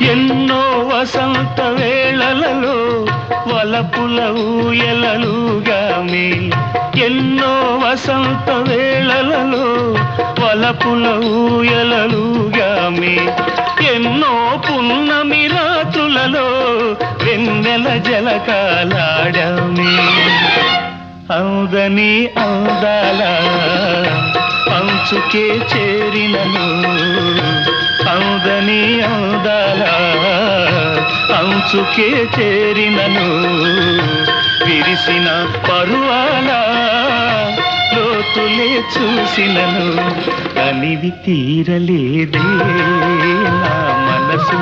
ఎన్నో వసంత వేళలలో వలపుల ఊయలలుగామి ఎన్నో వసంత వేళలలో వలపుల ఊయలలుగామి ఎన్నో పున్నమి రాత్రులలో వెన్నెల జలకాలాడామి అవుదని అందాల అంచుకే చేరినను అవుదని అందాల అంచుకే చేరినను విరిసిన పరువాల లోతులే చూసినను కనివి తీరలేదే నా మనసు